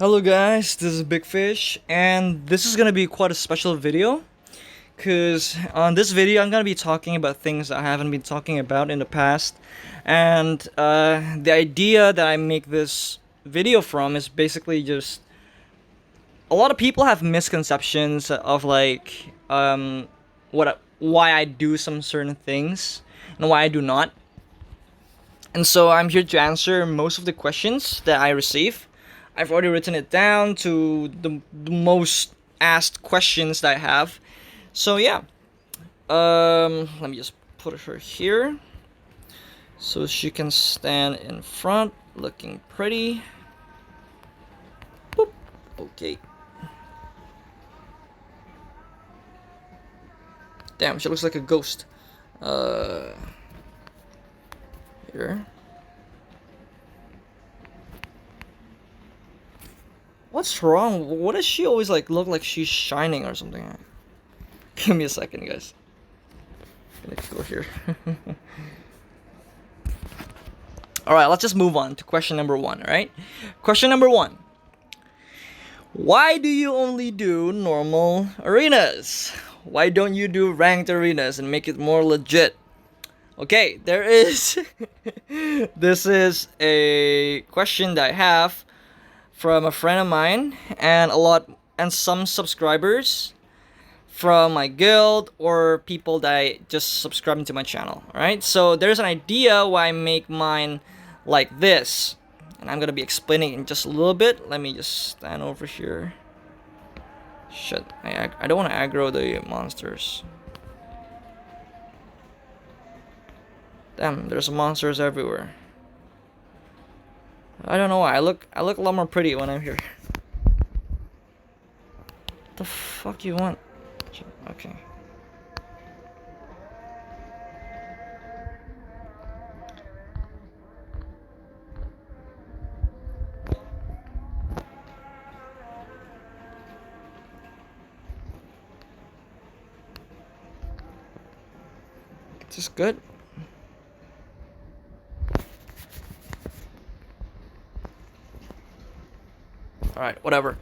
Hello guys, this is Bigfish, and this is gonna be quite a special video because on this video I'm gonna be talking about things I haven't been talking about in the past, and the idea that I make this video from is basically just a lot of people have misconceptions of like why I do some certain things and why I do not, and so I'm here to answer most of the questions that I receive. I've already written it down to the most asked questions that I have. So yeah, let me just put her here so she can stand in front, looking pretty. Boop. Okay. Damn, she looks like a ghost. Here. What's wrong? What does she always like look like she's shining or something? Give me a second, guys. I'm gonna go here. Alright, let's just move on to question number one, alright? Question number one. Why do you only do normal arenas? Why don't you do ranked arenas and make it more legit? Okay, there is this is a question that I have from a friend of mine and some subscribers from my guild or people that just subscribe to my channel. Alright, so there's an idea why I make mine like this, and I'm gonna be explaining in just a little bit. Let me just stand over here. Shit, I don't want to aggro the monsters. Damn, there's monsters everywhere. I don't know why. I look a lot more pretty when I'm here. What the fuck you want? Okay. Is this good? Alright, whatever.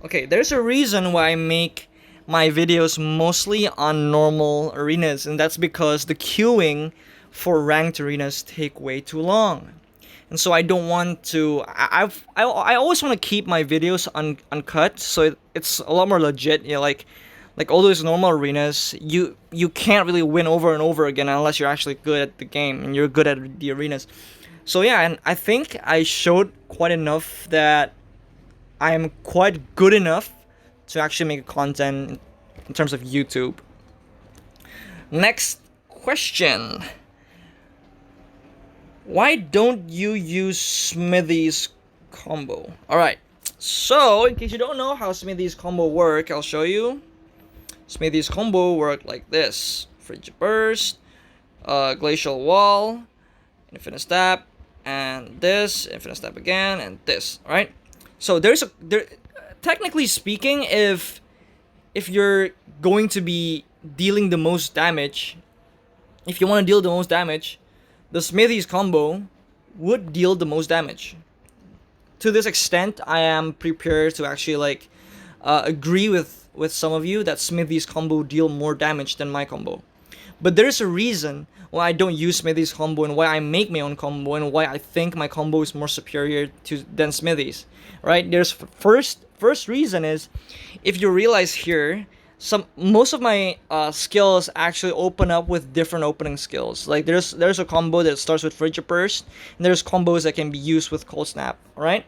Okay, there's a reason why I make my videos mostly on normal arenas, and that's because the queuing for ranked arenas take way too long. And so I don't want to. I always want to keep my videos uncut, so it's a lot more legit. You know, like all those normal arenas, you can't really win over and over again unless you're actually good at the game and you're good at the arenas. So yeah, and I think I showed quite enough that I'm quite good enough to actually make content in terms of YouTube. Next question. Why don't you use Smithy's combo? Alright, so in case you don't know how Smithy's combo work, I'll show you. Smithy's combo work like this. Frigid Burst, Glacial Wall, Infinite Stab, and this, Infinite Stab again, and this, alright? So technically speaking, if you're going to be dealing the most damage, if you want to deal the most damage, the Smithy's combo would deal the most damage. To this extent, I am prepared to actually agree with some of you that Smithy's combo deal more damage than my combo. But there's a reason why I don't use Smithy's combo and why I make my own combo and why I think my combo is more superior than Smithy's. Right? There's first reason is, if you realize here, most of my skills actually open up with different opening skills. Like there's a combo that starts with Frigid Burst, and there's combos that can be used with Cold Snap. Right?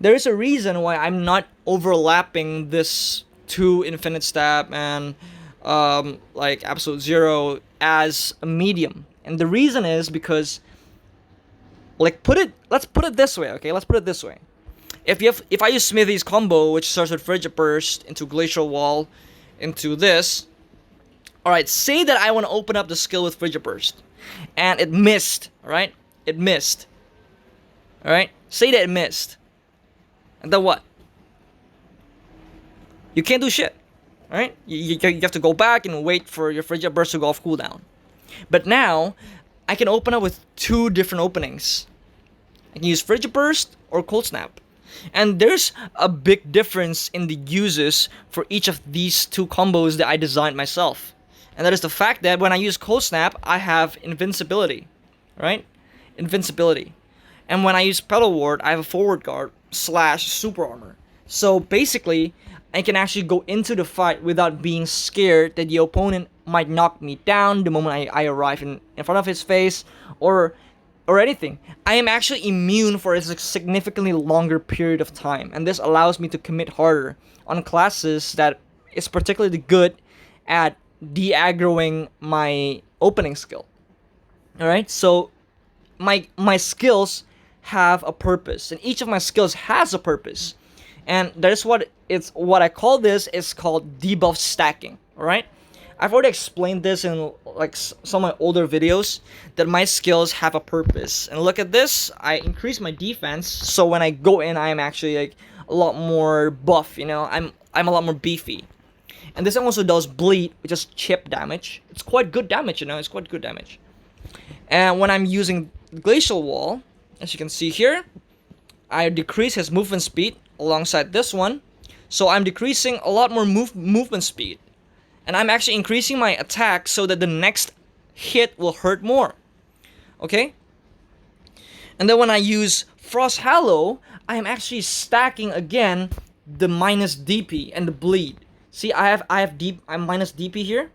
There is a reason why I'm not overlapping this to Infinite Stab and like Absolute Zero as a medium, and the reason is because, let's put it this way, okay? Let's put it this way. If I use Smithy's combo, which starts with Frigid Burst into Glacial Wall, into this. Alright, say that I want to open up the skill with Frigid Burst, and it missed, alright? It missed. Alright? Say that it missed. And then what? You can't do shit. Alright? You have to go back and wait for your Frigid Burst to go off cooldown. But now, I can open up with two different openings. I can use Frigid Burst or Cold Snap. And there's a big difference in the uses for each of these two combos that I designed myself. And that is the fact that when I use Cold Snap, I have invincibility, right? Invincibility. And when I use Pedal Ward, I have a forward guard / super armor. So basically, I can actually go into the fight without being scared that the opponent might knock me down the moment I arrive in front of his face, or anything. I am actually immune for a significantly longer period of time, and this allows me to commit harder on classes that is particularly good at de-aggroing my opening skill. Alright, so my skills have a purpose, and each of my skills has a purpose. And that is what I call this is called debuff stacking. Alright? I've already explained this in like some of my older videos, that my skills have a purpose. And look at this, I increase my defense, so when I go in, I am actually like a lot more buff, you know, I'm a lot more beefy. And this also does bleed, which is chip damage. It's quite good damage, you know, it's quite good damage. And when I'm using Glacial Wall, as you can see here, I decrease his movement speed alongside this one, so I'm decreasing a lot more movement speed. And I'm actually increasing my attack so that the next hit will hurt more. Okay? And then when I use Frost Hallow, I am actually stacking again the minus DP and the bleed. See, I'm minus DP here,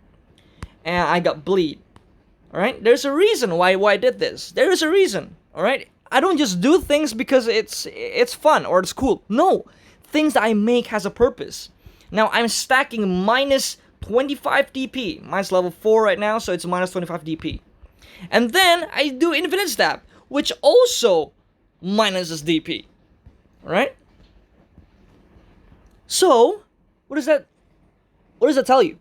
and I got bleed. Alright? There's a reason why I did this. There is a reason. Alright? I don't just do things because it's fun or it's cool. No. Things that I make has a purpose. Now, I'm stacking minus 25 DP. Mine's level 4 right now, so it's minus 25 DP. And then I do Infinite Stab, which also minuses DP. Alright? So, what does that tell you?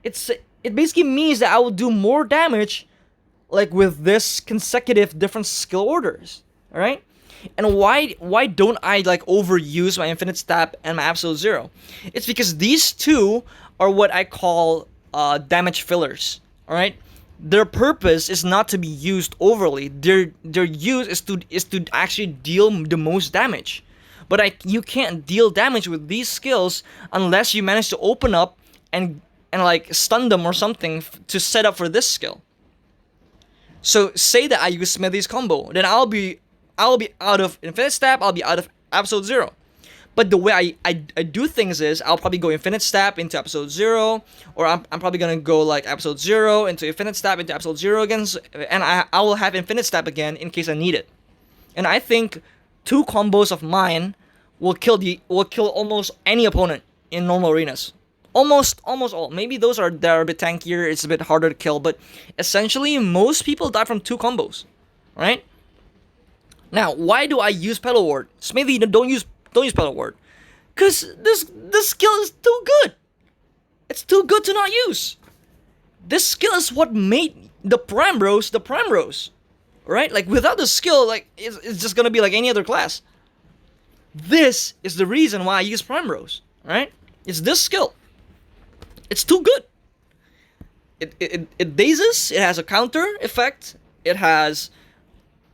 It basically means that I will do more damage like with this consecutive different skill orders. Alright? And why don't I like overuse my Infinite Stab and my Absolute Zero? It's because these two are what I call damage fillers. Alright? Their purpose is not to be used overly. Their use is to actually deal the most damage. But you can't deal damage with these skills unless you manage to open up and like stun them or something to set up for this skill. So say that I use Smithy's combo, then I'll be out of Infinite Stab, I'll be out of Absolute Zero. But the way I do things is, I'll probably go Infinite Stab into Absolute Zero, or I'm probably gonna go like Absolute Zero into Infinite Stab into Absolute Zero again, and I will have Infinite Stab again in case I need it. And I think 2 combos of mine will kill almost any opponent in normal arenas. Almost all. Maybe those are a bit tankier, it's a bit harder to kill, but essentially most people die from 2 combos. Right? Now, why do I use Pedal Ward? Smithy, don't use Pedal Ward. Cause this skill is too good. It's too good to not use. This skill is what made the Prime Rose the Prime Rose. Right? Like without the skill, like it's just gonna be like any other class. This is the reason why I use Prime Rose. Right? It's this skill. It's too good. It dazes. It has a counter effect. It has,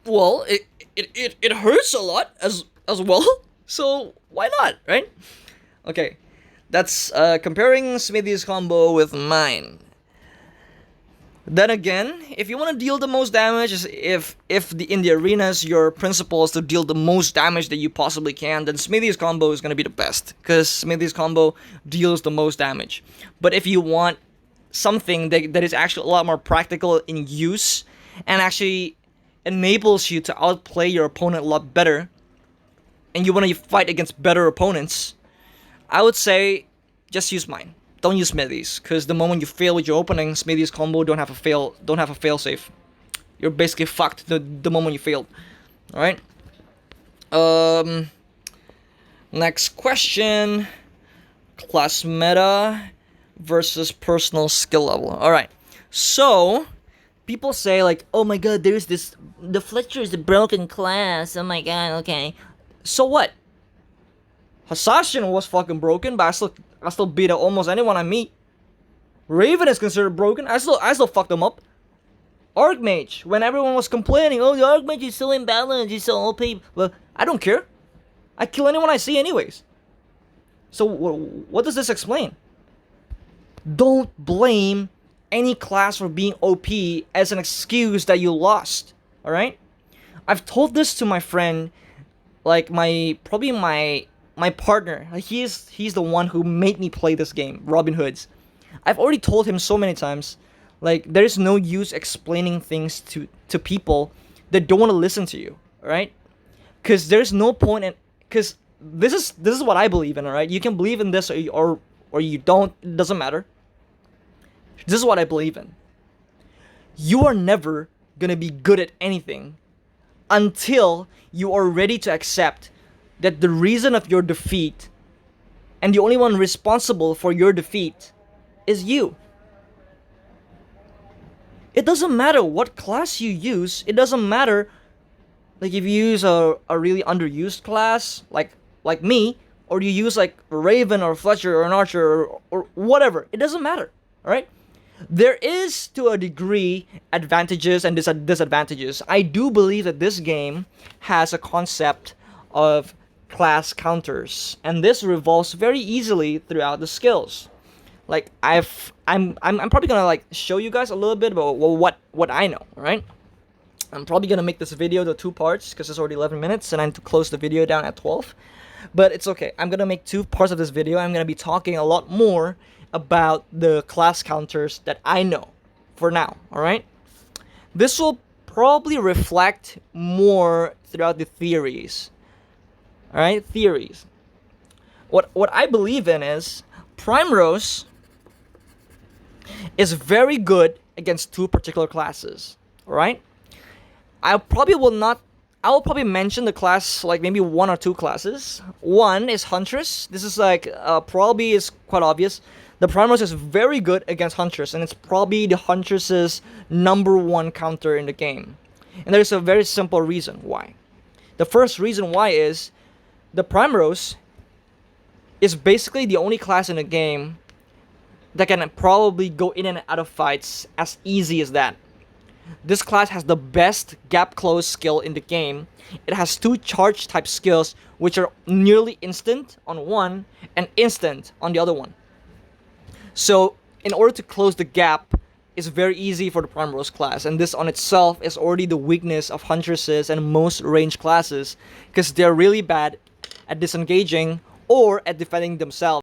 well, it hurts a lot as well. So why not, right? Okay, that's comparing Smithy's combo with mine. Then again, if you want to deal the most damage, if in the arenas your principle is to deal the most damage that you possibly can, then Smithy's combo is going to be the best, because Smithy's combo deals the most damage. But if you want something that is actually a lot more practical in use, and actually enables you to outplay your opponent a lot better, and you want to fight against better opponents, I would say just use mine. Don't use Smithy's, because the moment you fail with your opening, Smithy's combo don't have a fail safe. You're basically fucked the moment you failed. Alright? Next question. Class meta versus personal skill level. Alright. So, people say like, oh my god, the Fletcher is a broken class. Oh my god, okay. So what? Hassassin was fucking broken, but I still beat almost anyone I meet. Raven is considered broken. I still fucked them up. Archmage, when everyone was complaining, oh, the Archmage is so imbalanced, he's so OP. Well, I don't care. I kill anyone I see anyways. So what does this explain? Don't blame any class for being OP as an excuse that you lost. Alright? I've told this to my friend, like my partner. He's the one who made me play this game, Robin Hoods. I've already told him so many times, like, there is no use explaining things to people that don't want to listen to you, alright? Because there's no point in, because this is what I believe in, alright? You can believe in this or you don't, it doesn't matter. This is what I believe in. You are never gonna be good at anything until you are ready to accept that the reason of your defeat and the only one responsible for your defeat is you. It doesn't matter what class you use. It doesn't matter, like, if you use a really underused class like me, or you use like a Raven or Fletcher or an Archer or whatever. It doesn't matter, alright? There is, to a degree, advantages and disadvantages. I do believe that this game has a concept of class counters, and this revolves very easily throughout the skills. Like, I'm probably gonna like show you guys a little bit about what I know, right? I'm probably gonna make this video to 2 parts because it's already 11 minutes and I need to close the video down at 12. But it's okay. I'm gonna make 2 parts of this video. I'm gonna be talking a lot more about the class counters that I know for now, alright? This will probably reflect more throughout the theories. Alright? Theories. What I believe in is Primrose is very good against 2 particular classes. Alright? I will probably mention the class, like maybe 1 or 2 classes. One is Huntress. This is like, probably is quite obvious. The Primrose is very good against Huntress, and it's probably the Huntress's #1 counter in the game. And there's a very simple reason why. The first reason why is the Primrose is basically the only class in the game that can probably go in and out of fights as easy as that. This class has the best gap close skill in the game. It has 2 charge type skills which are nearly instant on one and instant on the other one. So in order to close the gap, it's very easy for the Primrose class, and this on itself is already the weakness of Huntresses and most range classes because they're really bad at disengaging or at defending themselves.